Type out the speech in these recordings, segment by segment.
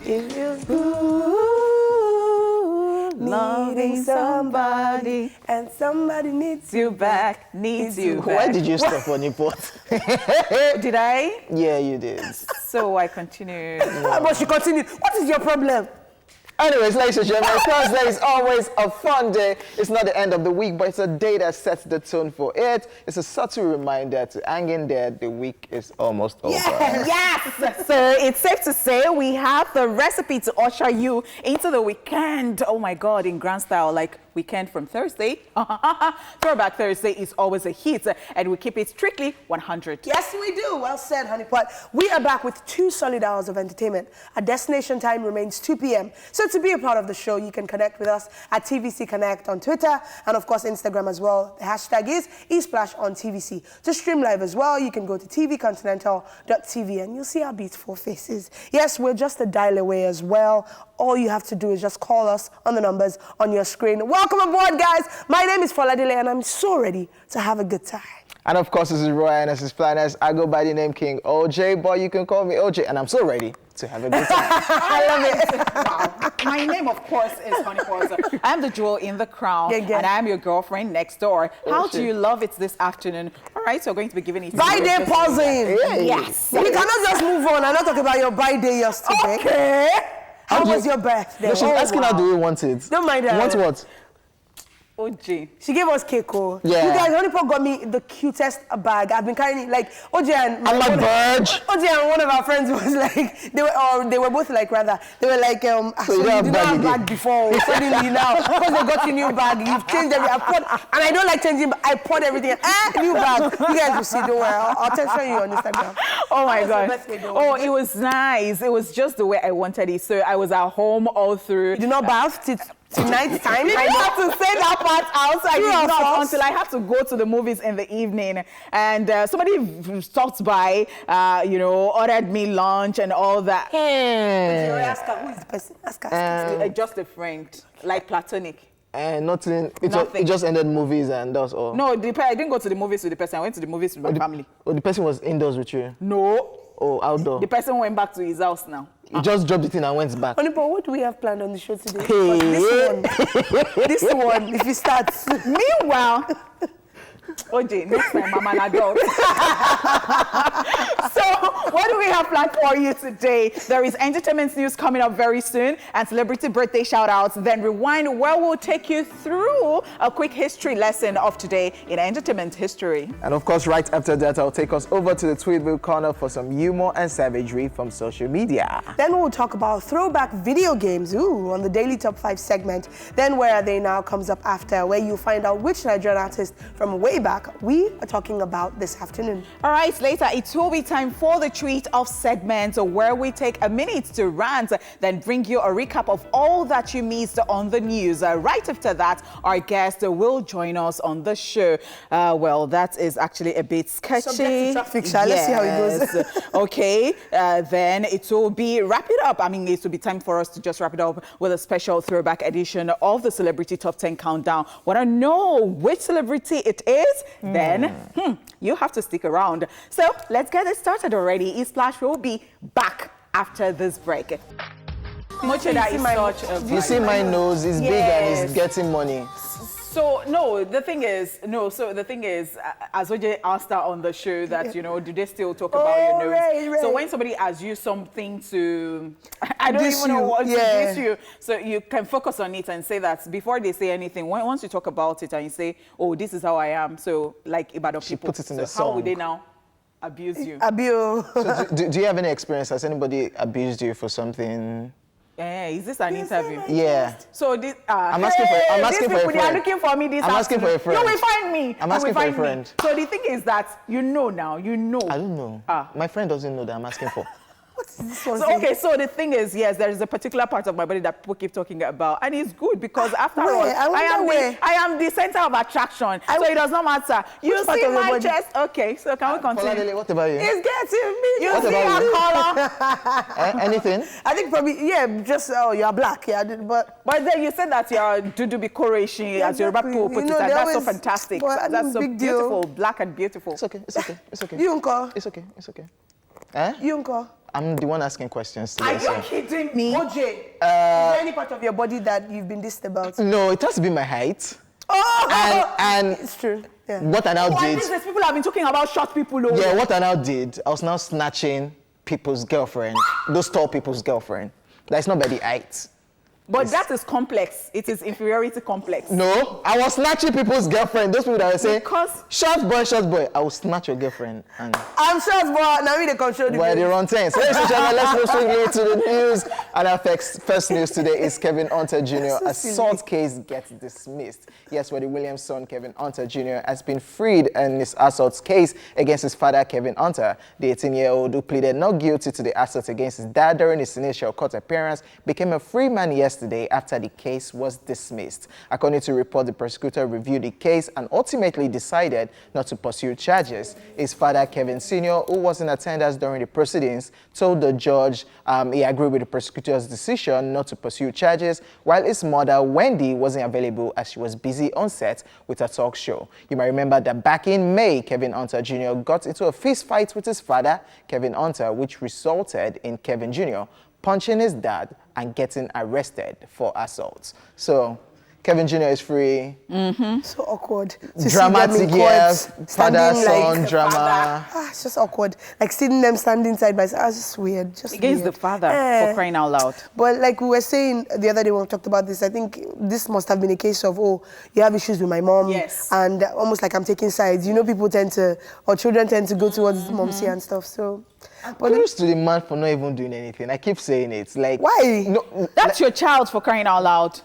It feels good, needing somebody, and somebody needs you back, needs you back. Why did you stop on your pot? Did I? Yeah, you did. So I continued. But she continued. What is your problem? Anyways, ladies and gentlemen, Thursday is always a fun day. It's not the end of the week, but it's a day that sets the tone for it. It's a subtle reminder to hang in there. The week is almost over. Yes! So it's safe to say we have the recipe to usher you into the weekend. Oh my God, in grand style, like weekend from Thursday. Throwback Thursday is always a hit, and we keep it strictly 100. Yes, we do. Well said, honeypot. We are back with 2 solid hours of entertainment. Our destination time remains 2 p.m. So to be a part of the show, you can connect with us at TVC Connect on Twitter and, of course, Instagram as well. The hashtag is eSplash on TVC. To stream live as well, you can go to tvcontinental.tv and you'll see our beautiful faces. Yes, we're just a dial away as well. All you have to do is just call us on the numbers on your screen. Welcome aboard, guys. My name is Foladile, and I'm so ready to have a good time. And of course, this is Roy and this is Planners. I go by the name King OJ, but you can call me OJ, and I'm so ready to have a good time. I love it. Wow. My name, of course, is Honeypot. I am the jewel in the crown, and I am your girlfriend next door. How do you love it this afternoon? All right, so we're going to be giving it. By-day pausing. Yes. We cannot just move on. I'm not talking about your by-day yesterday. Okay. How was your birthday? No, she's asking her, do you want it? Don't mind her. You want what? OJ. She gave us cake. Oh. Yeah. You guys, Honeypot got me the cutest bag. I've been carrying it like OJ and my bird. OJ and one of our friends was like they were both like rather they were like so you didn't have bag before. Suddenly now because they got you new bag, you've changed everything. And I don't like changing, but I poured everything. New bag. You guys will see. Don't worry. I'll show you on Instagram. Oh my God. Oh, it was nice. It was just the way I wanted it. So I was at home all through. You did not bath tonight time. I had to say that part out. So I did not until I had to go to the movies in the evening. And somebody stopped by, ordered me lunch and all that. Ask her, who is the person? Ask her. Just a friend, like platonic. And nothing. It just ended movies and that's all. No, I didn't go to the movies with the person. I went to the movies with my family. Oh, the person was indoors with you? No. Oh, outdoor. The person went back to his house now. You just dropped it in and went back. Honeypot, what do we have planned on the show today? Hey. This one, if you start. Meanwhile, OJ, next time I'm an adult. So, what do we have planned for you today? There is entertainment news coming up very soon and celebrity birthday shout-outs. Then Rewind, where we'll take you through a quick history lesson of today in entertainment history. And of course, right after that, I'll take us over to the Tweetville corner for some humor and savagery from social media. Then we'll talk about throwback video games, on the Daily Top 5 segment. Then Where Are They Now comes up after, where you'll find out which Nigerian artist from way back we are talking about this afternoon. All right, later it will be time for the Tweet Off segment, where we take a minute to rant, then bring you a recap of all that you missed on the news. Right after that, our guest will join us on the show. Well, that is actually a bit sketchy. Subject to traffic, let's see how it goes. Okay, then it will be wrap it up. I mean, it will be time for us to just wrap it up with a special throwback edition of the Celebrity Top 10 Countdown. Want to know which celebrity it is? Then you have to stick around. So let's get it started already. eSplash will be back after this break. Mocheda is such a You see my nose is big and it's getting money. So the thing is, as OJ asked her on the show that, do they still talk about your nose? Right. So when somebody asks you something to, I don't even know what to diss you, so you can focus on it and say that before they say anything, once you talk about it and you say, oh, this is how I am, so like Ibadan people, puts it in the so how song. would they now abuse you? Abuse. So do you have any experience? Has anybody abused you for something? Is this an interview? Yeah. So this, I'm asking for a friend. They are looking for me this I'm asking for a friend. You will find me. I'm asking for a friend. So the thing is that now, I don't know. My friend doesn't know that I'm asking for. So the thing is, yes, there is a particular part of my body that people keep talking about, and it's good because after all, I am the center of attraction, so it does not matter. You see my chest? Okay, so can we continue? What about you? It's getting me. You see her color? Anything? I think probably, just, you're black, but then you said that you're Dudu Bikoreshi, as your people put it, and that's so fantastic. That's so beautiful, black and beautiful. It's okay. You uncle. It's okay. You uncle. I'm the one asking questions today. Are you kidding me? OJ, is there any part of your body that you've been dissed about? No, it has to be my height. Oh! And It's true. Yeah. what I now Why did... these people have been talking about short people? Oh. Yeah, what I now did, I was now snatching people's girlfriend, those tall people's girlfriend. That's not by the height. But that is complex. It is inferiority complex. No, I was snatching people's girlfriend. Those people that were saying, Because- short boy, I will snatch your girlfriend. And I'm short, but now we the control the why game. they run 10. So ladies and gentlemen, let's move swiftly to the news. And our first news today is Kevin Hunter Jr. assault case gets dismissed. Yes, the Williams' son, Kevin Hunter Jr., has been freed in his assault case against his father, Kevin Hunter. The 18-year-old who pleaded not guilty to the assault against his dad during his initial court appearance became a free man yesterday after the case was dismissed. According to report, the prosecutor reviewed the case and ultimately decided not to pursue charges. His father, Kevin Sr., who was in attendance during the proceedings, told the judge he agreed with the prosecutor's decision not to pursue charges, while his mother, Wendy, wasn't available as she was busy on set with a talk show. You might remember that back in May, Kevin Hunter Jr. got into a fist fight with his father, Kevin Hunter, which resulted in Kevin Jr. punching his dad and getting arrested for assault. So, Kevin Jr. is free. So awkward. To Dramatic, see them in yes. court, Father, standing son, like, drama. It's just awkward. Like seeing them standing side by side. It's just weird. Just Against weird. the father, for crying out loud. But like we were saying the other day when we talked about this, I think this must have been a case of, oh, you have issues with my mom. Yes. And almost like I'm taking sides. You know, people tend to, or children tend to go towards momsy and stuff. So, but Kudos to the man for not even doing anything. I keep saying it. Like, why? No, That's your child, for crying out loud.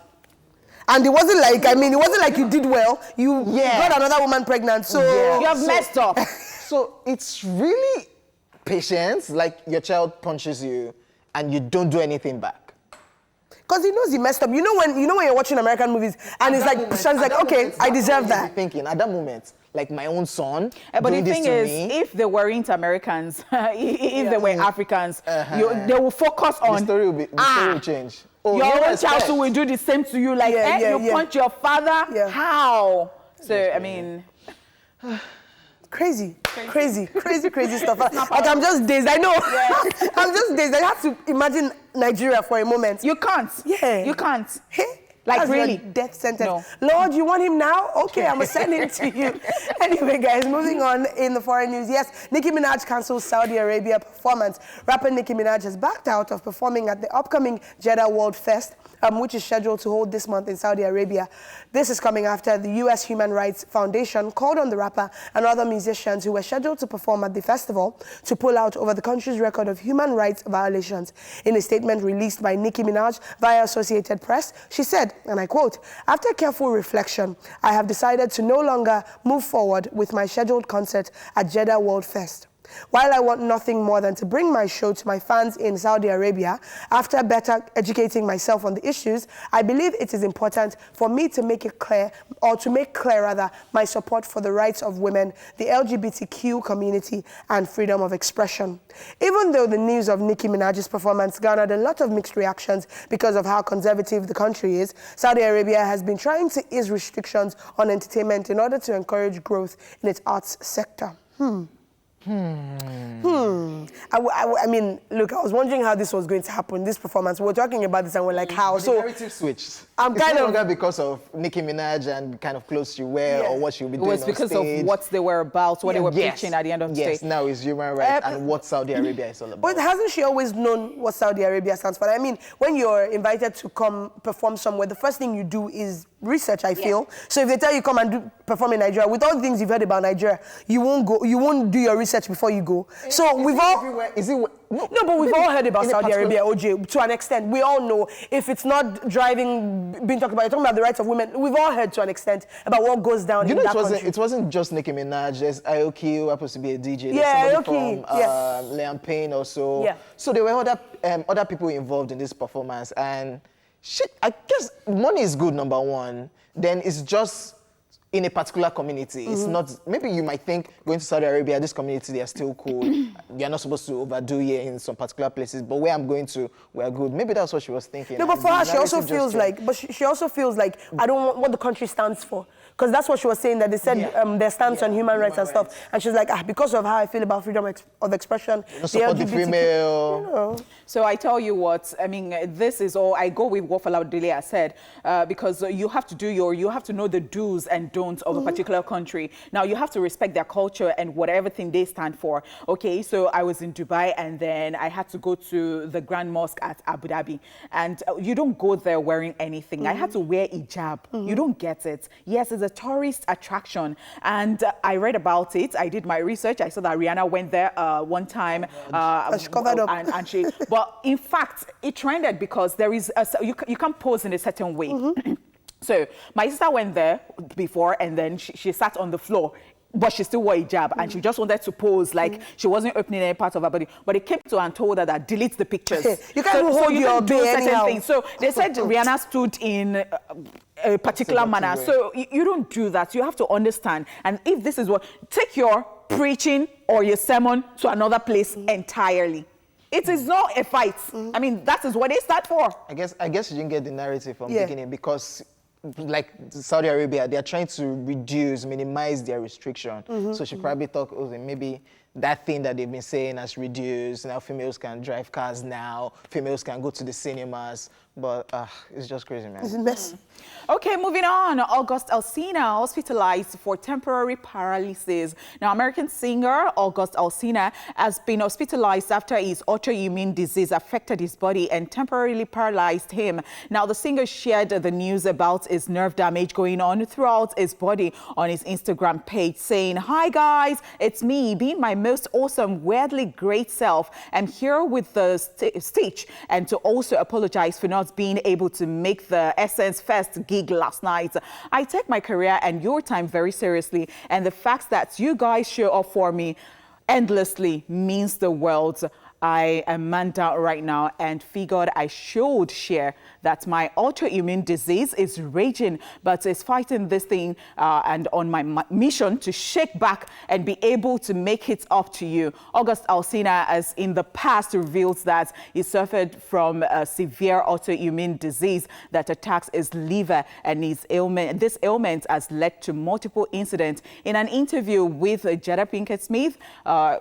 And it wasn't like, it wasn't like you did well. You Yeah. got another woman pregnant. So, Yeah. You have messed up. So it's really patience. Like your child punches you and you don't do anything back. because he knows he messed up. You know when you're watching American movies and it's like, Sean's like, okay, I deserve that. Thinking at that moment, like my own son. But the doing this thing to is, me, if they weren't Americans, if they were Africans, they will focus the on, story will change. Oh, your no own respect. child will do the same to you. Like, you punch your father? Yeah. How? So, I mean... Crazy stuff. Like I'm just dazed. I know. Yes. I'm just dazed. I have to imagine Nigeria for a moment. You can't. Yeah. You can't. Like That's really? your Death sentence. No. Lord, you want him now? Okay, I'm going to send him to you. Anyway, guys, moving on in the foreign news. Yes, Nicki Minaj cancels Saudi Arabia performance. Rapper Nicki Minaj has backed out of performing at the upcoming Jeddah World Fest, which is scheduled to hold this month in Saudi Arabia. This is coming after the U.S. Human Rights Foundation called on the rapper and other musicians who were scheduled to perform at the festival to pull out over the country's record of human rights violations. In a statement released by Nicki Minaj via Associated Press, she said, and I quote, "After careful reflection, I have decided to no longer move forward with my scheduled concert at Jeddah World Fest. While I want nothing more than to bring my show to my fans in Saudi Arabia, after better educating myself on the issues, I believe it is important for me to make it clear, or to make clear rather, my support for the rights of women, the LGBTQ community, and freedom of expression." Even though the news of Nicki Minaj's performance garnered a lot of mixed reactions because of how conservative the country is, Saudi Arabia has been trying to ease restrictions on entertainment in order to encourage growth in its arts sector. I mean, look, I was wondering how this was going to happen, this performance. We were talking about this and we're like, how? The narrative switched. I'm it's kind no of... longer because of Nicki Minaj and kind of clothes she wear or what she'll be It doing was on because stage. of what they were about, what they were preaching at the end of the day. Yes, now it's human rights and what Saudi Arabia is all about. But hasn't she always known what Saudi Arabia stands for? I mean, when you're invited to come perform somewhere, the first thing you do is research, I feel. So if they tell you come and perform in Nigeria, with all the things you've heard about Nigeria, you won't do your research before you go. So we've all... No, but we've all heard about Saudi Arabia, OJ, to an extent. We all know if it's not driving, being talked about, you're talking about the rights of women. We've all heard to an extent about what goes down in that country. It wasn't just Nicki Minaj. There's Aoki, who happens to be a DJ. Yeah, There's somebody Aoki, from Liam Payne also. Yeah. So there were other people involved in this performance. And shit, I guess money is good, number one. Then it's just in a particular community. It's not, maybe you might think going to Saudi Arabia, this community, they are still cool. You're not supposed to overdo here in some particular places, but where I'm going to, we're good. Maybe that's what she was thinking. No, but for her, she also feels like, she also feels like, I don't want what the country stands for. Because that's what she was saying, that they said their stance on human rights and stuff. And she's like, because of how I feel about freedom of expression, you support the female. You know. So I tell you what, I mean, this is all, I go with what Falaudele has said, because you have to you have to know the do's and don'ts of a particular country. Now, you have to respect their culture and whatever thing they stand for. Okay, so I was in Dubai and then I had to go to the Grand Mosque at Abu Dhabi. And you don't go there wearing anything. I had to wear hijab. You don't get it. Yes, it's a tourist attraction. And I read about it. I did my research. I saw that Rihanna went there one time. She covered up. And she, but in fact, it trended because there is, you can't pose in a certain way. So my sister went there before and then she sat on the floor. But she still wore a hijab and she just wanted to pose like she wasn't opening any part of her body. But it came to her and told her that delete the pictures. You can't hold your do certain anyhow. things. So they said Rihanna stood in a particular manner. So you don't do that. You have to understand. And if this is what, take your preaching or your sermon to another place entirely. It is not a fight. I mean, that is what they start for. I guess you didn't get the narrative from the beginning because like Saudi Arabia, they are trying to minimize their restriction. So she probably thought, oh, maybe that thing that they've been saying has reduced. Now females can drive cars now. Females can go to the cinemas. But it's just crazy, man. It's a mess. Okay, moving on. Alsina hospitalized for temporary paralysis. Now, American singer Alsina has been hospitalized after his autoimmune disease affected his body and temporarily paralyzed him. Now, the singer shared the news about his nerve damage going on throughout his body on his Instagram page, saying, "Hi guys, it's me, being my most awesome, weirdly great self. I'm here with the Stitch and to also apologize for not being able to make the Essence Fest gig last night. I take my career and your time very seriously, and the fact that you guys show up for me endlessly means the world. I am man down right now and figured I should share that my autoimmune disease is raging, but is fighting this thing and on my mission to shake back and be able to make it up to you." Alsina has in the past revealed that he suffered from a severe autoimmune disease that attacks his liver, and this ailment has led to multiple incidents. In an interview with Jada Pinkett Smith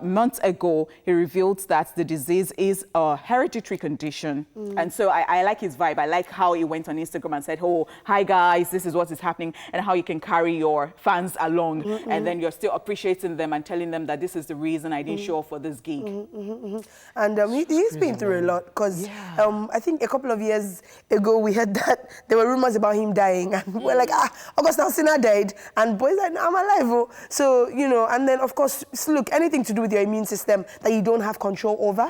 months ago, he revealed that the disease is a hereditary condition. And so I like his vibe. I like how he went on Instagram and said, "Oh, hi guys, this is what is happening," and how you can carry your fans along and then you're still appreciating them and telling them that this is the reason I didn't show up for this gig. And he's been through a lot because I think a couple of years ago we heard that there were rumors about him dying and we're like, Alsina died, and boys like, "I'm alive." Oh. So, you know, and then of course, look, anything to do with your immune system that you don't have control over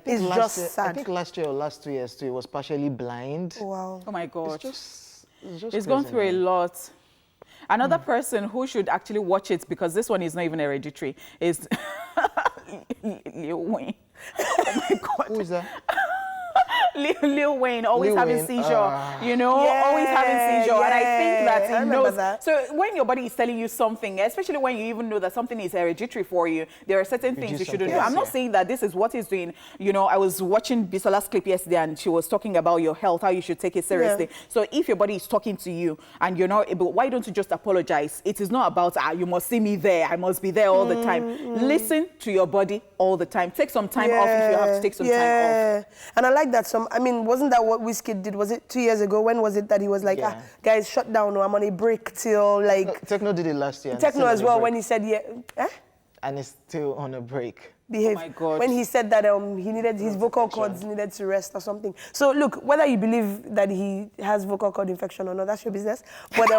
is just sad. I think last year or last 2 years too, he was partially blind. Wow. Oh my God. It's He's gone through a lot. Another person who should actually watch it, because this one is not even hereditary, is Lil Wayne. Oh my God. Who is that? Lil Wayne always having seizure, always having seizure. And I think that he knows. That. So when your body is telling you something, especially when you even know that something is hereditary for you, there are certain things you shouldn't do. I'm not saying that this is what he's doing. You know, I was watching Bisola's clip yesterday and she was talking about your health, how you should take it seriously. So if your body is talking to you and you're not able, why don't you just apologize? It is not about, you must see me there, I must be there all the time. Listen to your body all the time. Take some time off if you have to take some time off. And I like that. I mean, wasn't that what Wizkid did? Was it 2 years ago? When was it that he was like, guys, shut down, or I'm on a break till like... Techno did it last year. Techno as well, when he said, And it's still on a break. Behave. Oh my God. When he said that he needed his vocal cords needed to rest or something. So look, whether you believe that he has vocal cord infection or not, that's your business. But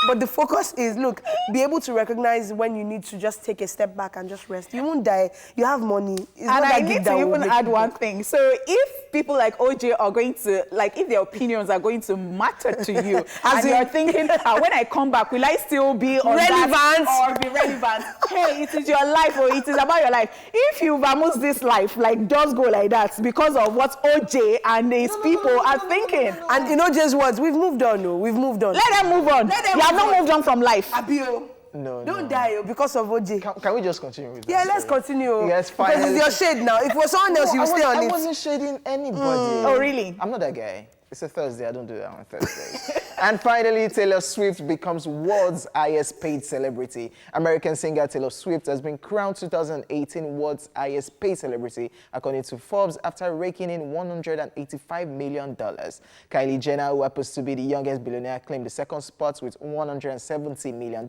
but the focus is, look, be able to recognize when you need to just take a step back and just rest. You won't die. You have money. It's and I need to even add one thing. So if people like OJ are going to, like, if their opinions are going to matter to you, and you're thinking, when I come back, will I still be on relevant that or be relevant? Hey, it is your life, or it is about your life. if you vamoose this life, like just go like that because of what OJ and his people are thinking. And you know just what? We've moved on, no? We've moved on. Let them move on. You have not moved on from life. Abio. No, Don't die because of OJ. Can we just continue with that? Yeah, let's continue. Yes, because finally. it's your shade now. If it was someone else, you would stay on I it. wasn't shading anybody. Oh, really? I'm not that guy. It's a Thursday. I don't do that on Thursdays. And finally, Taylor Swift becomes world's highest paid celebrity. American singer Taylor Swift has been crowned 2018 world's highest paid celebrity, according to Forbes, after raking in $185 million. Kylie Jenner, who happens to be the youngest billionaire, claimed the second spot with $170 million,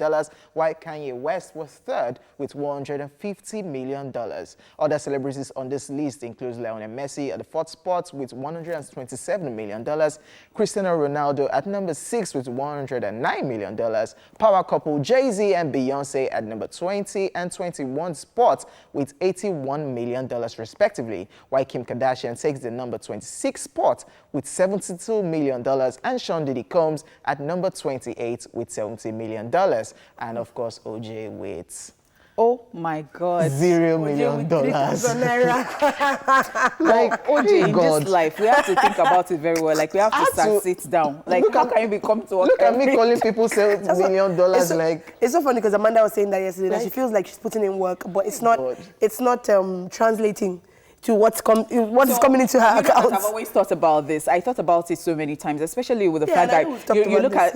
while Kanye West was third with $150 million. Other celebrities on this list include Lionel Messi at the fourth spot with $127 million, Cristiano Ronaldo at number 6 with $109 million, power couple Jay-Z and Beyonce at number 20 and 21 spots with $81 million respectively, while Kim Kardashian takes the number 26 spot with $72 million, and Sean Diddy Combs at number 28 with $70 million, and of course OJ with... Oh my God. $0 million. Like, OJ, in this life, we have to think about it very well. Like, we have to sit down. Like, how can you be come to work? Look at me calling people $7 million. It's so funny because Amanda was saying that yesterday, that she feels like she's putting in work, but it's not translating to what's coming into her account. I've always thought about this. I thought about it so many times, especially with the fact that you look at,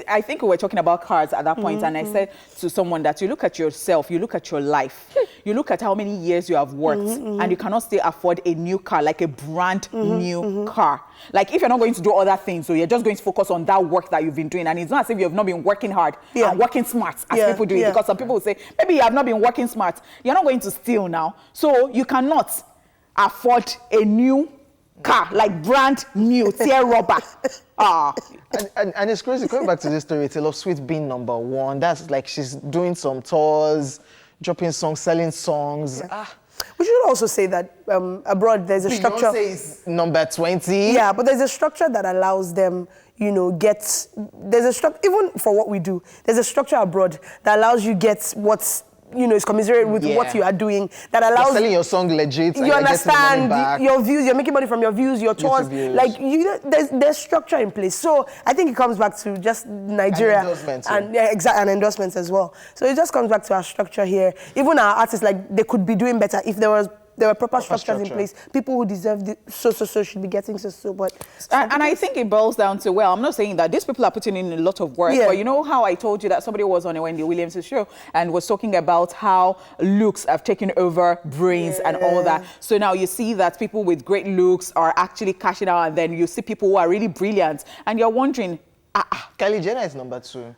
I think we were talking about cars at that point, and I said to someone that you look at yourself, you look at your life, you look at how many years you have worked, and you cannot still afford a new car, like a brand new car. Like, if you're not going to do other things, so you're just going to focus on that work that you've been doing, and it's not as if you have not been working hard and working smart, as people do it, because some people will say, maybe you have not been working smart, you're not going to steal now, so you cannot afford a new car, like brand new, tear rubber. And it's crazy, going back to this story, Taylor Swift being number one, that's like she's doing some tours, dropping songs, selling songs. We should also say that abroad there's a structure. Beyonce is number 20. Yeah, but there's a structure that allows them, you know, there's a structure, even for what we do, there's a structure abroad that allows you get what's, you know, is commiserated with what you are doing, that allows... You're selling your song legit. You understand your views, you're making money from your views, your tours. Like, you know, there's structure in place. So I think it comes back to just Nigeria. And endorsements. And endorsements as well. So it just comes back to our structure here. Even our artists, like, they could be doing better if there were proper structures in place. People who deserve so should be getting so. But and I think it boils down to, well, I'm not saying that these people are putting in a lot of work, but you know how I told you that somebody was on a Wendy Williams' show and was talking about how looks have taken over brains and all that. So now you see that people with great looks are actually cashing out, and then you see people who are really brilliant, and you're wondering, Kylie Jenner is number 2.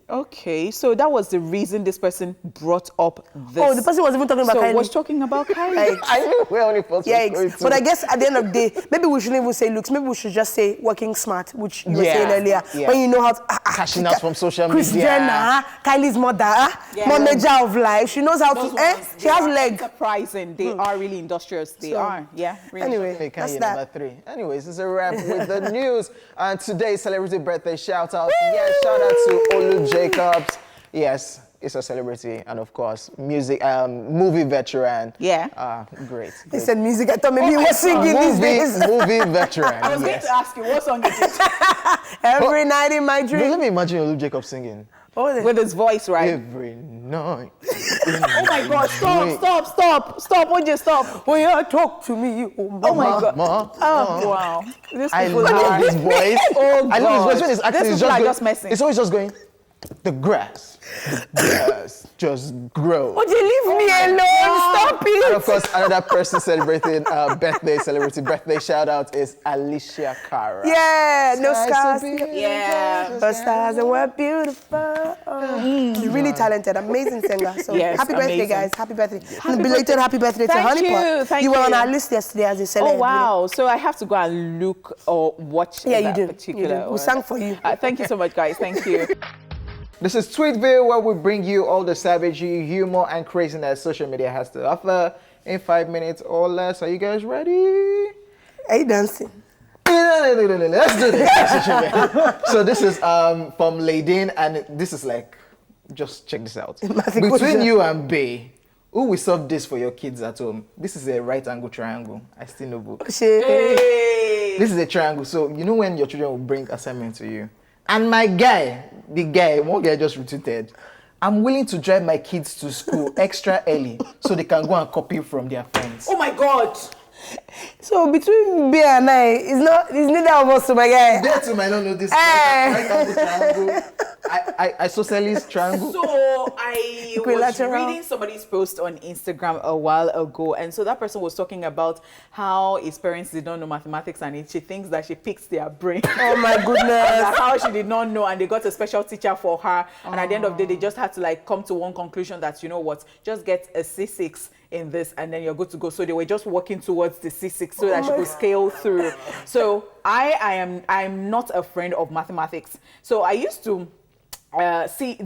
Okay, so that was the reason this person brought up this. Oh, the person was even talking about Kylie. So was talking about Kylie. I knew where only first was but I guess at the end of the day, maybe we shouldn't even say looks. Maybe we should just say working smart, which you were saying earlier. When you know how to... Cashing out from social media. Kris Jenner, Kylie's mother, manager of life. She knows how to... She has legs. Surprising. They are really industrious. They are. Yeah. Really. Anyway, that's that. Number 3. Anyways, it's a wrap with the news. And today's celebrity birthday shout-out. Yes, shout-out to Olu Jacobs. Yes, it's a celebrity, and of course, music, movie veteran. Yeah. Great. He said music. I thought maybe he was singing these days. Movie veteran. I was going to ask you what song you did. Every night in my dream. Let me imagine Olu Jacobs singing. With his voice, right? Every night. Oh my God! Stop! Would you stop? When you talk to me, oh my God! Oh wow! I love his voice. Oh God! I love his voice when he's acting. These people are just messing. It's always just going. The grass just grows. Would you leave me alone? Stop it! And of course, another person celebrating celebrity birthday shout out is Alicia Cara. Yeah, no scars. Yeah. The stars and we're beautiful. She's really talented, amazing singer. So happy birthday, guys. Happy birthday. And belated happy birthday to Honeypot. Thank you were on our list yesterday as a celeb. Oh wow! So I have to go and look or watch that particular. We sang for you. Thank you so much, guys. Thank you. This is Tweetville, where we bring you all the savagery, humor, and craziness social media has to offer in 5 minutes or less. Are you guys ready? Are you dancing? Let's do this. So this is from Ladin, and this is like, just check this out. Between you and B, Who will solve this for your kids at home? This is a right angle triangle. I still know book. Hey. This is a triangle. So you know when your children will bring assignment to you. And my guy, one guy just retweeted, I'm willing to drive my kids to school extra early so they can go and copy from their friends. Oh my God. So between B and I, it's neither of us, my guy. They too might not know this. Right angle triangle. Isosceles triangle. So I was reading somebody's post on Instagram a while ago, and so that person was talking about how his parents did not know mathematics, and she thinks that she picks their brain. Oh my goodness. How she did not know, and they got a special teacher for her, and at the end of the day, they just had to like come to one conclusion that, you know what, just get a C6 in this and then you're good to go. So they were just working towards the C6 so that she could scale through. So I'm not a friend of mathematics. So I used to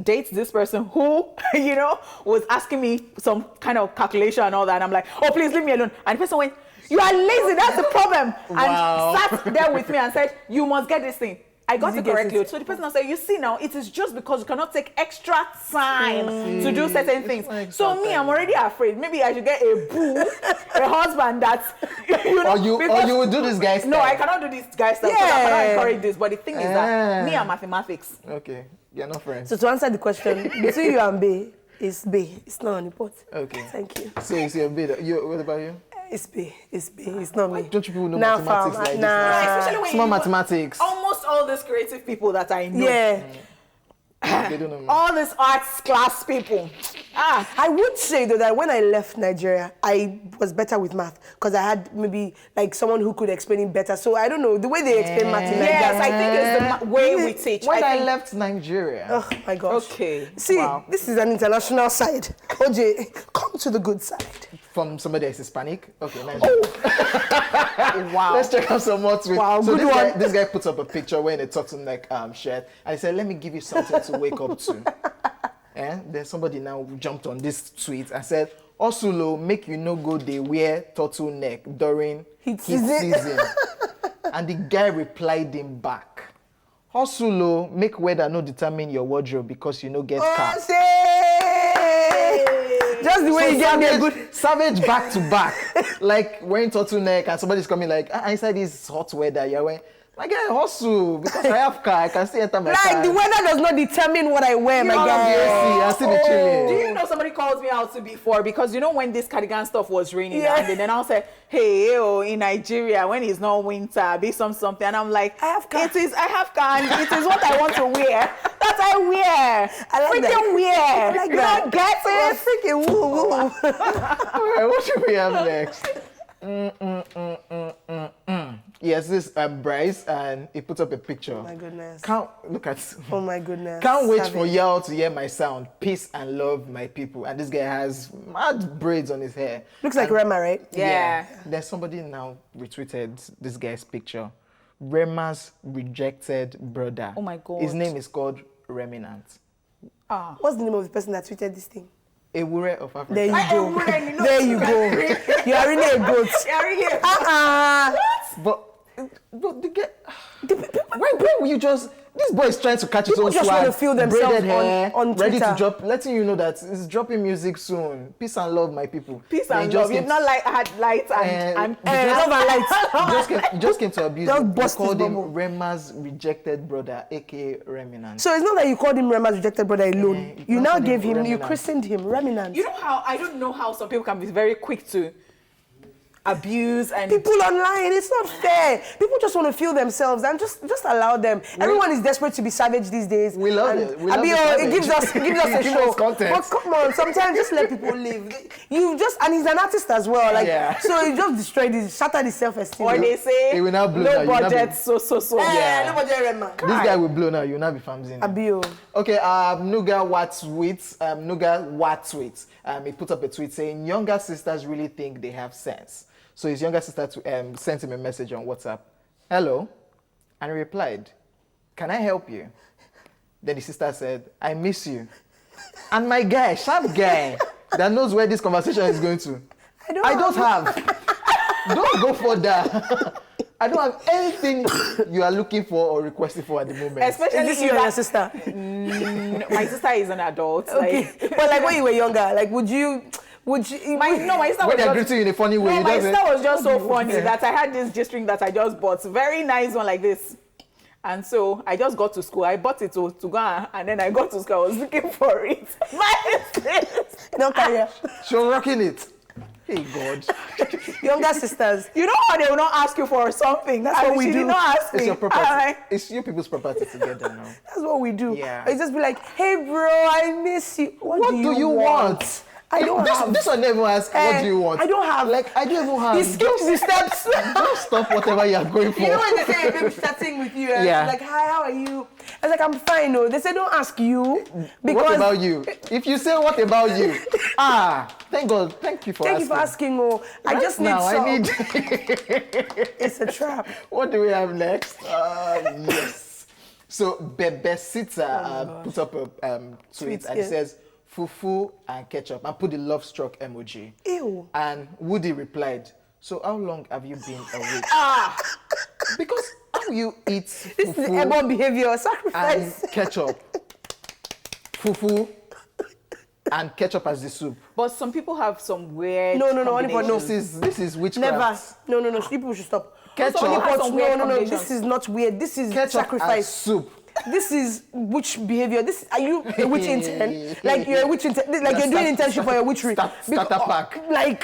date this person who, you know, was asking me some kind of calculation and all that. And I'm like, oh, please leave me alone. And the person went, you are lazy, that's the problem. Wow. And sat there with me and said, you must get this thing. I got it correctly. So the person said, you see now, it is just because you cannot take extra time to do certain things. So me, I'm already afraid. Maybe I should get a boo, a husband that's, you know. Or you will do this guy's stuff. No, I cannot do this guy's stuff. Because I cannot encourage this. But the thing is that me and mathematics. Okay, you're not friends. So to answer the question, between you and B, it's B. It's not on the pot. Okay. Thank you. So it's your bid. What about you? It's B. It's B. It's not me. Don't you people know Nah, mathematics fam, like nah. this? Especially when Small you- mathematics. Almost all these creative people that I know. Yeah. They don't know me. All these arts class people. I would say though that when I left Nigeria, I was better with math because I had maybe like someone who could explain it better. So I don't know the way they explain math in Nigeria. Yes, I think it's the way we teach. When I think- left Nigeria, Oh my gosh. Okay. See, Wow. this is an international side. OJ, come to the good side. from somebody that's Hispanic. Okay, nice. Wow. Let's check out some more tweets. Wow, so good one. this guy puts up a picture wearing a turtleneck shirt, and he said, "Let me give you something to wake up to." And then somebody now jumped on this tweet and said, "Osulo, make you no go they wear turtleneck during heat season." And the guy replied him back, "Osulo, make weather no determine your wardrobe because you no get car." Just the way you gave me a good savage back to back, like wearing turtleneck, and somebody's coming like, inside this hot weather, you're wearing. My guy hustle because I have car. I can still enter my car. Like the weather does not determine what I wear, my I guy. still be chilling. Do you know somebody called me out to before because you know when this cardigan stuff was raining Yeah. and then I'll say, hey, in Nigeria when it's not winter, be something, and I'm like, I have car. I have car, and it is what I want to wear. That I wear. I like freaking that. wear. I like you that. don't get it? Freaking woo woo. All right, what should we have next? Yes, this is Bryce, and he put up a picture. Oh my goodness. Look at. Oh my goodness. Can't wait for Savage. y'all to hear my sound. Peace and love, my people. And this guy has mad braids on his hair. Looks like Rema, right? Yeah. There's somebody now retweeted this guy's picture. Rema's rejected brother. Oh my God. His name is called Remnant. What's the name of the person that tweeted this thing? Ewure of Africa. There you I go. am wearing, you know, There you go. You are really a goat. Yeah, really. But the guy, why will you just? This boy is trying to catch his People own just swag. want to feel themselves braided hair, on ready Twitter. to drop, letting you know that he's dropping music soon. Peace and love, my people. Peace Then and he just love. You've came- not like had light and Love and light. he just came to abuse Just him. He bust his called him bubble. Rema's rejected brother, aka Remnant. So it's not that you called him Rema's rejected brother alone. you You can't now call gave him him, you Remnant. christened him Remnant. You know how I don't know how some people can be very quick to abuse and People online, it's not fair. People just want to feel themselves and just allow them. Everyone is desperate to be savage these days. We love and it. We love Abio, the it gives us a Give show. us content. But come on, sometimes just let people live. And he's an artist as well. Like Yeah. so he just shattered his self-esteem. or they say He will now blow now, low you will now budget, be- so. Yeah, nobody Rema. This guy will blow now. You'll not be famzing. Abio. Okay, Nuga Wat tweets. He put up a tweet saying, younger sisters really think they have sense. So his younger sister sent him a message on WhatsApp. Hello. And he replied, can I help you? Then the sister said, I miss you. And my guy, sharp guy, that knows where this conversation is going to. I don't have. Don't go further. I don't have anything you are looking for or requesting for at the moment. Especially Is this you if and your that- sister? My sister is an adult. Okay. Like, But like when you were younger, like would you Which My sister When was they're just, greeting you in a funny way, no, you my don't say, sister was just so funny that I had this G-string that I just bought. Very nice one like this. And so I just got to school. I bought it to go and then I got to school. I was looking for it. My sis. don't carry. she was rocking it. Hey, God. Younger sisters. You know how they will not ask you for something. That's And what we she do. did not ask It's me. your property. Alright. It's your people's property together now. That's what we do. Yeah. It's just be like, hey bro, I miss you. What do you want? I don't have. This one never ask, what do you want? I don't have. Like, I don't even have. He skips the steps. Just stop whatever you are going for. You know when they say, baby, starting with you, and Yeah. like, hi, how are you? I was like, I'm fine, no. They say, don't ask you. Because What about you? If you say, what about you? Thank God. Thank you for Thank asking. you for asking, oh. I Right just need now, some. I need... It's a trap. What do we have next? Yes. So, Bebesita put up a tweet and it yeah. says, fufu and ketchup, and put the love struck emoji. Ew. And Woody replied, so how long have you been awake? Because how you eat This is fufu ebo behavior, and sacrifice. ketchup, fufu and ketchup as the soup. But some people have some weird No, only for no. combinations. This is witchcraft. Never. No. People should stop. Ketchup. Only has for- some weird no. combinations. This is not weird. This is Ketchup sacrifice. as soup. This is witch behavior. Are you a witch intern? Like you're a witch intern. Like you're doing internship for a witchery. Starter pack. Like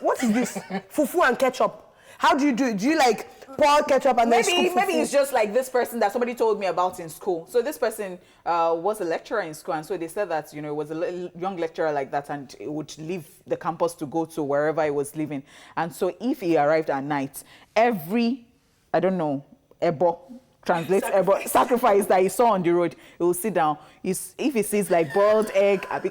what is this? Fufu and ketchup. How do you do it? Do you like pour ketchup and then scoop fufu? Maybe it's just like this person that somebody told me about in school. So this person was a lecturer in school, and so they said that, you know, it was a little young lecturer like that, and it would leave the campus to go to wherever he was living. And so if he arrived at night, every, I don't know, ebo, translate sacrifice that he saw on the road, he will sit down. If he sees like boiled egg, he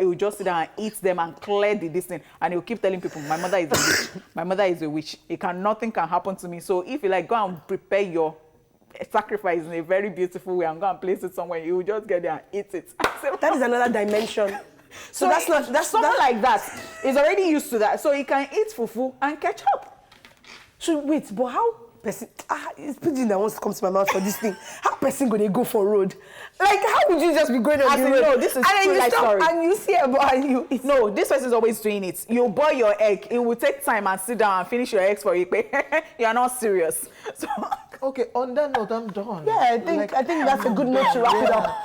will just sit down and eat them and clear the distance. And he will keep telling people, my mother is a witch. My mother is a witch. Nothing can happen to me. So if you like, go and prepare your sacrifice in a very beautiful way and go and place it somewhere, you will just get there and eat it. That is another dimension. So that's someone like that is already used to that. So he can eat fufu and ketchup. So wait, but how person? It's pidgin that wants to come to my mouth for this thing. How person go they go for road? Like how would you just be going on the road? No, this is and then true you life stop story. and you see a boy and you eat. No, this person is always doing it. You boil your egg. It will take time and sit down and finish your eggs for you. You are not serious. So. Okay, on that note, I'm done. Yeah, I think that's a good note to wrap it up.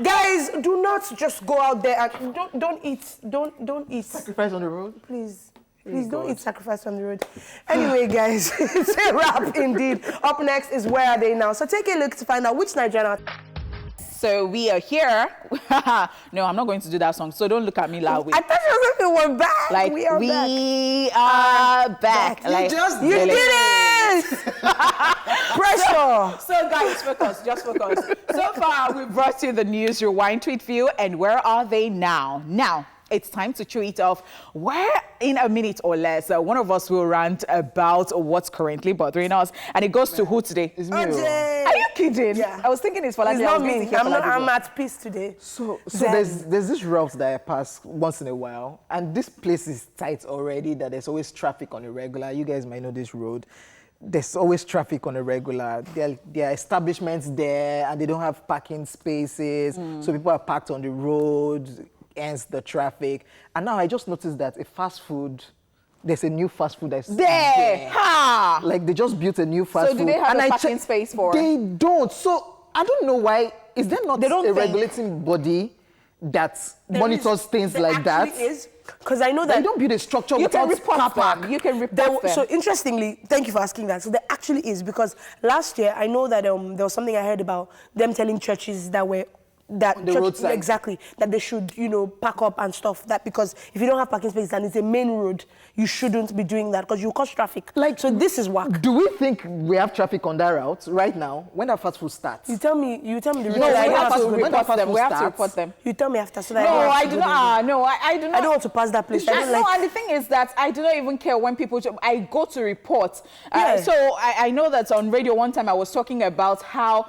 Guys, do not just go out there and don't eat. Sacrifice on the road. Please don't eat sacrifice on the road. Anyway, guys, it's a wrap indeed. Up next is Where Are They Now? So take a look to find out which Nigerian. So we are here. No, I'm not going to do that song. So don't look at me loudly. I thought you were saying we're back. Like we are back. Like, You did it! Pressure. So guys, focus, just focus. So far, we've brought you the news rewind tweet view, and where are they now? Now, it's time to tweet off where in a minute or less, one of us will rant about what's currently bothering us. And it goes to who today? It's me. OJ. Are you kidding? Yeah. I was thinking it's for like It's not me. I'm at peace today. So Zen. there's this route that I pass once in a while, and this place is tight already, that there's always traffic on a regular. You guys might know this road. There's always traffic on a regular. There are establishments there, and they don't have parking spaces, so people are parked on the road, ends the traffic. And now I just noticed that there's a new fast food that's There! Ha! Like they just built a new fast food. So do they have and a I parking space for? They don't. So I don't know why. Is there not They don't a think- regulating body that monitors things There like that? actually is. Because I know that They don't build a structure You can without report car them. park. You can report them. So interestingly, thank you for asking that. So there actually is, because last year I know that there was something I heard about them telling churches that On the roadside. exactly, that they should, pack up and stuff. That because if you don't have parking spaces and it's a main road, you shouldn't be doing that because you cause traffic. So this is whack. Do we think we have traffic on that route right now when that fast food starts? You tell me the reason No, why we I have don't fast to food- when that report fast them. food We have to starts- report them. You tell me after so that No, don't have I to do go not. there. No, I do not. I don't want to pass that place. I don't No, like. and the thing is that I do not even care when people. I go to report. Yeah. So I know that on radio one time I was talking about how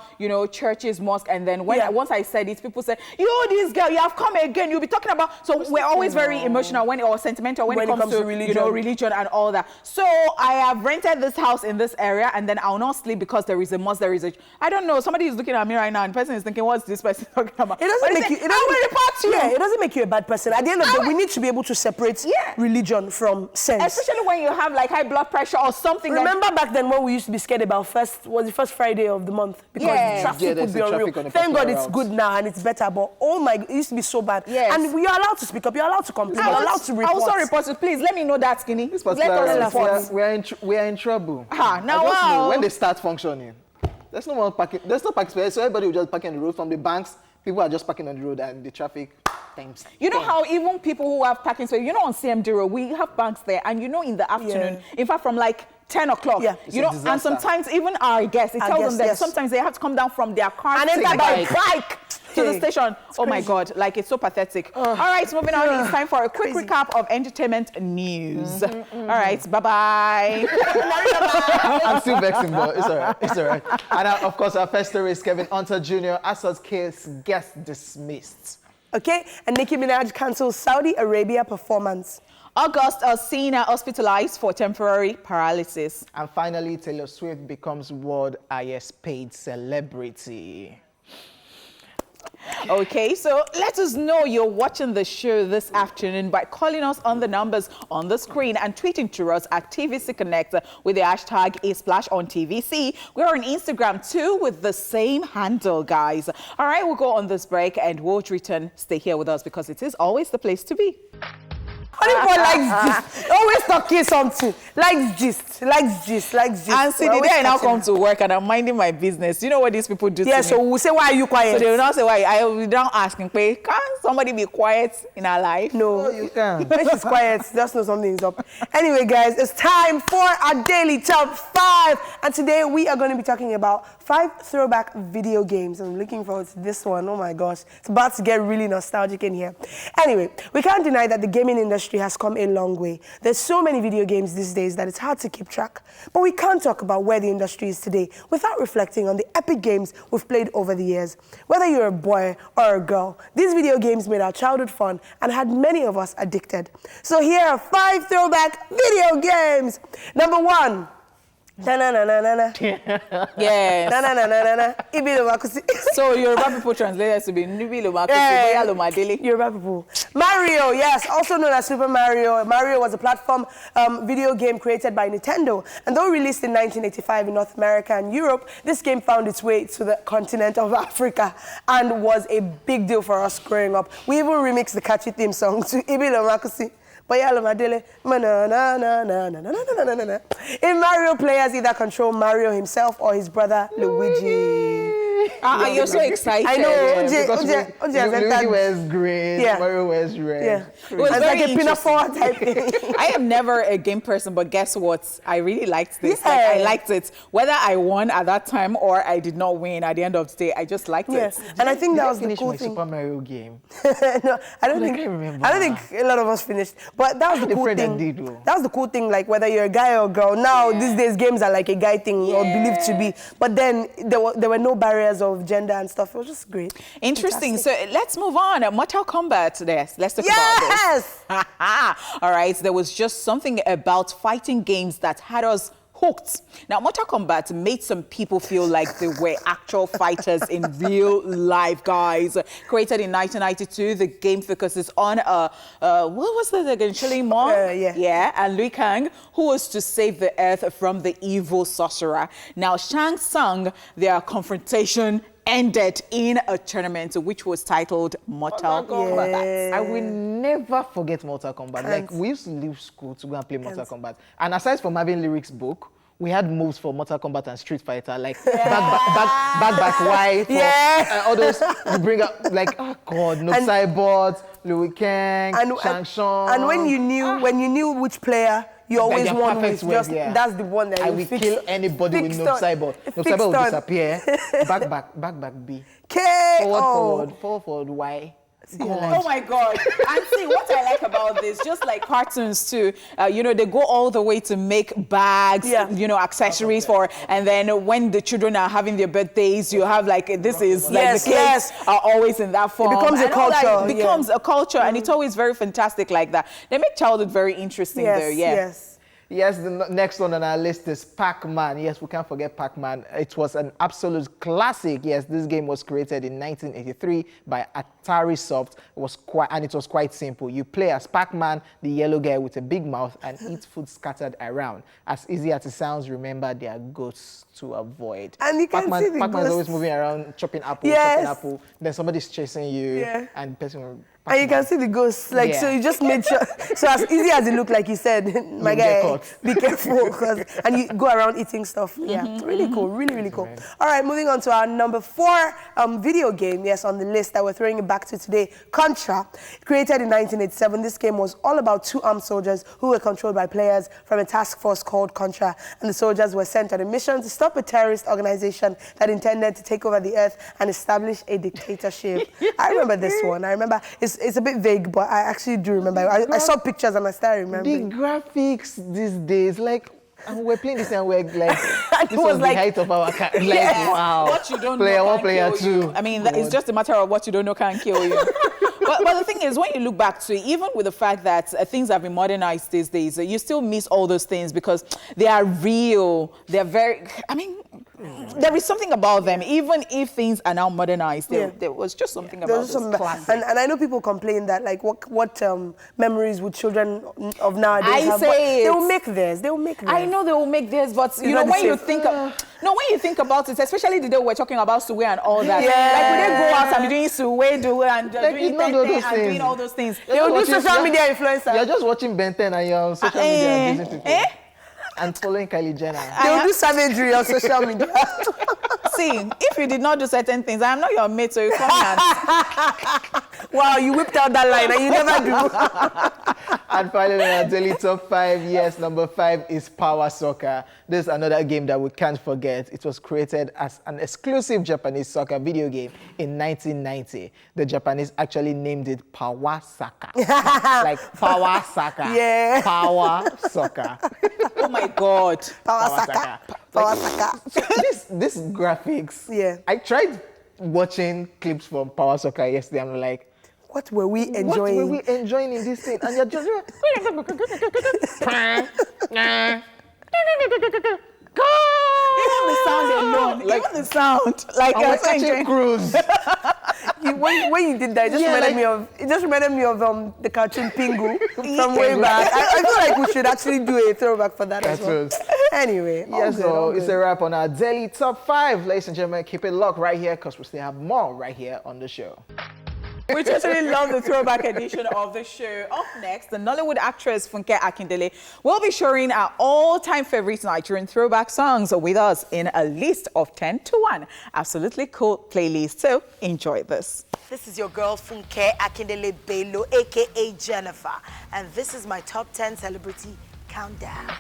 churches, mosque, and then Yeah. once I said it's people say, you, this girl, you have come again. You'll be talking about. So we're always very emotional or sentimental when it comes to religion. Religion and all that. So I have rented this house in this area, and then I'll not sleep because there is a mosque. There is a, I don't know. Somebody is looking at me right now, and the person is thinking, what's this person talking about? It doesn't make you. It doesn't make you a bad person. At the end of the day, we need to be able to separate religion from sense. Especially when you have like high blood pressure or something. Remember back then when we used to be scared about the first Friday of the month because traffic would be unreal. Thank God it's good now and it's better, but oh my, it used to be so bad. Yes. And we are allowed to speak up. You're allowed to complain. You're allowed to report. I also report it. Please let me know that, Skinny. Let us report. We are in trouble. Now when they start functioning, there's no more parking. There's no parking space, so everybody will just park on the road. From the banks, people are just parking on the road, and the traffic. You know how even people who have parking space, on CMD Road, we have banks there, and in the afternoon, in fact, from like 10 o'clock, and sometimes even our guests, it tells them that sometimes they have to come down from their car and enter by bike to the station. Oh my God, like it's so pathetic. All right, moving on, it's time for a quick recap of entertainment news. All right, bye-bye. I'm still vexing, but it's all right. And of course, our first story is Kevin Hunter Jr. Assault case gets dismissed. Okay, and Nicki Minaj cancels Saudi Arabia performance. August, Alsina hospitalized for temporary paralysis. And finally, Taylor Swift becomes world highest paid celebrity. Okay, so let us know you're watching the show this afternoon by calling us on the numbers on the screen and tweeting to us at TVC Connect with the hashtag #ASplashOnTVC. We're on Instagram too with the same handle, guys. All right, we'll go on this break and we'll return. Stay here with us because it is always the place to be. Honeypot likes gist. Always talking something. Likes gist. And see, the day I now come to work and I'm minding my business, you know what these people do to me? So we'll say, why are you quiet? So they will not say, why? I will now ask, can somebody be quiet in our life? No, you can. When she's quiet, just know something's up. Anyway, guys, it's time for our daily top 5. And today we are going to be talking about 5 throwback video games. I'm looking forward to this one. Oh my gosh. It's about to get really nostalgic in here. Anyway, we can't deny that the gaming industry has come a long way. There's so many video games these days that it's hard to keep track. But we can't talk about where the industry is today without reflecting on the epic games we've played over the years. Whether you're a boy or a girl, these video games made our childhood fun and had many of us addicted. So here are 5 throwback video games. Number 1. Na-na-na-na-na-na. Yes. Na-na-na-na-na-na. Ibilomakusi. So Yoruba people translated to be Nubilomakusi. Yoruba people. Mario, yes, also known as Super Mario. Mario was a platform video game created by Nintendo. And though released in 1985 in North America and Europe, this game found its way to the continent of Africa and was a big deal for us growing up. We even remixed the catchy theme song to Ibilomakusi. In Mario, players either control Mario himself or his brother Luigi. You're so excited. I know. Luigi wears green, Mario wears red. Yeah. It was like a pinafore type thing. I am never a game person, but guess what? I really liked this. Like, I liked it. Whether I won at that time or I did not win at the end of the day, I just liked it. And I think that was the cool thing. Super Mario game. No, I don't think a lot of us finished. But that was the cool thing. That was the cool thing, like whether you're a guy or a girl. Now, these days, games are like a guy thing or believed to be. But then there were no barriers of gender and stuff. It was just great. Interesting. Fantastic. So let's move on. Mortal Kombat. Let's talk about this. All right. There was just something about fighting games that had us hooked. Now, Mortal Kombat made some people feel like they were actual fighters in real life, guys. Created in 1992, the game focuses on, what was that again? Chili Mong? And Liu Kang, who was to save the Earth from the evil sorcerer. Now, Shang Tsung, their confrontation ended in a tournament which was titled Mortal Kombat. I will never forget Mortal Kombat. Like, we used to leave school to go and play Mortal Kombat. And aside from having lyrics book, we had moves for Mortal Kombat and Street Fighter, like back Y, all those. You bring up like, oh God, no cyborgs, Liu Kang, Shang Tsung. And when you knew which player you always won with, that's the one that I will kill anybody with no cyborg. No cyborg will disappear. Back B. K. Forward Y. Oh my God. And see, what I like about this, just like cartoons too, you know, they go all the way to make bags, you know, accessories for, and then when the children are having their birthdays, you have like, this is like the kids are always in that form. It becomes a culture. It becomes a culture, and it's always very fantastic like that. They make childhood very interesting though, Yes, the next one on our list is Pac-Man. Yes, we can't forget Pac-Man. It was an absolute classic. Yes, this game was created in 1983 by Atari Soft. It was quite simple. You play as Pac-Man, the yellow guy with a big mouth, and eat food scattered around. As easy as it sounds, remember there are ghosts to avoid. And you can see the Pac-Man is always moving around, chopping apple, chopping apple. Then somebody's chasing you, and the person will... And you can see the ghosts, like, so you just made sure, so as easy as it looked, like you said, my guy, be careful, and you go around eating stuff. Really cool, really cool. All right, moving on to our number 4 video game, on the list that we're throwing it back to today, Contra. Created in 1987, this game was all about 2 armed soldiers who were controlled by players from a task force called Contra, and the soldiers were sent on a mission to stop a terrorist organization that intended to take over the earth and establish a dictatorship. I remember this one. I remember it's a bit vague, but I actually do remember. I saw pictures and I started remembering. The graphics these days, like, and we're playing this and we're like, this was the height of our career. Like, wow. What you don't player know 1, player kill you. 2. I mean, it's just a matter of what you don't know can kill you. But the thing is, when you look back to it, even with the fact that things have been modernized these days, you still miss all those things because they are real. They're very, I mean, there is something about them. Even if things are now modernized, there was just something about this classic. And I know people complain that, like, what memories would children of nowadays have? They will make theirs. They will make theirs. I know they will make theirs, but you know, when you think when you think about it, especially the day we're talking about suwe and all that, like when they go out and be doing suwe, and doing all those things. They will do social media influencer. You're just watching banter and you're on social media abusing people. And following Kylie Jenner. They will do savagery on social media. See, if you did not do certain things, I'm not your mate, so you come and... Wow, you whipped out that line and you never do. And finally, on our daily top 5, yes, number 5 is Power Soccer. This is another game that we can't forget. It was created as an exclusive Japanese soccer video game in 1990. The Japanese actually named it Power Soccer. Like Power Soccer. Yeah. Power Soccer. Oh my God. Power Soccer. Power Soccer. This graphics. Yeah. I tried watching clips from Power Soccer yesterday. I'm like, what were we enjoying? What were we enjoying in this thing? And you're just... Even the sound alone, even the sound, like you're watching Cruise. When you did that, it just reminded me of the cartoon Pingu from way back. I feel like we should actually do a throwback for that as well. Anyway, so it's a wrap on our daily top 5. Ladies and gentlemen, keep it locked right here because we still have more right here on the show. We totally love the throwback edition of the show. Up next, the Nollywood actress Funke Akindele will be sharing our all-time favorite Nigerian throwback songs with us in a list of 10 to 1. Absolutely cool playlist, so enjoy this. This is your girl Funke Akindele Bello, aka Jennifer, and this is my top 10 celebrity countdown.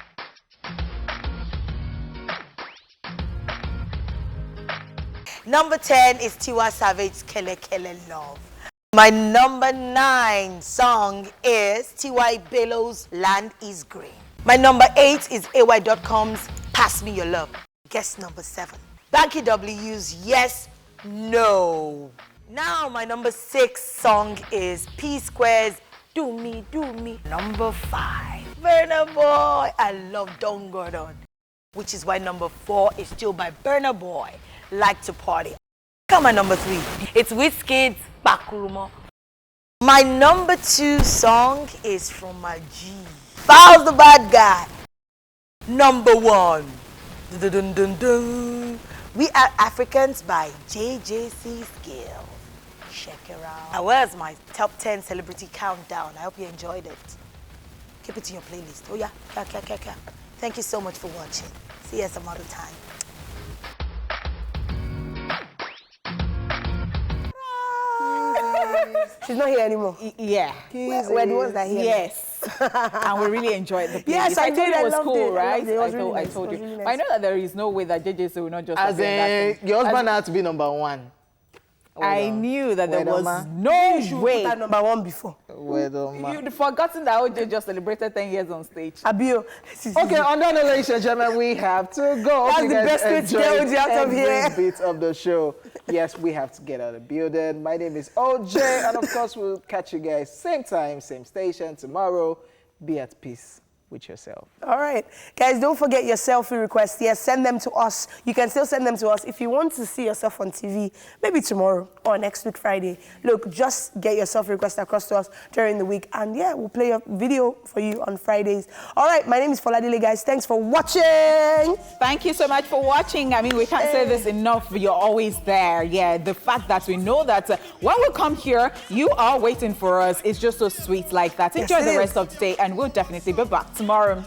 Number 10 is Tiwa Savage's Kele Kele Love. My number 9 song is T.Y. Bello's Land is Green. My number 8 is AY.com's Pass Me Your Love. Guess number 7. Banky W's Yes, No. Now my number 6 song is P Square's Do Me, Do Me. Number 5, Burna Boy. I love Don Gordon, which is why number 4 is still by Burna Boy, Like to Party. Come on, number 3. It's Wizkid's Bakurumo. My number 2 song is from my G, Fowls the Bad Guy. Number 1. Dun, dun, dun, dun. We Are Africans by JJC Skill. Check it out. That was my top 10 celebrity countdown. I hope you enjoyed it. Keep it in your playlist. Oh yeah, Thank you so much for watching. See you some other time. She's not here anymore. Yeah. Where the ones that here? Yes. And we really enjoyed the playlist. Yes, I did. It was cool, right? I told you. Really nice. But I know that there is no way that JJC will not just As in, your husband had to be number 1. I knew that there was Wedoma. no You should way. put that number 1 before. Wedoma. You'd forgotten that OJ just celebrated 10 years on stage. Abio. Okay, on that note, ladies and gentlemen, we have to go. That's You the guys best way to get enjoyed OJ out of every here. bit of the show. Yes, we have to get out of the building. My name is OJ, and of course, we'll catch you guys same time, same station tomorrow. Be at peace with yourself. All right. Guys, don't forget your selfie requests. Yes, send them to us. You can still send them to us if you want to see yourself on TV, maybe tomorrow or next week, Friday. Look, just get your selfie request across to us during the week. And yeah, we'll play a video for you on Fridays. All right, my name is Foladile, guys. Thanks for watching. Thank you so much for watching. I mean, we can't say this enough. You're always there. Yeah, the fact that we know that when we come here, you are waiting for us. It's just so sweet like that. Yes, Enjoy it the is. rest of the day, and we'll definitely be back tomorrow.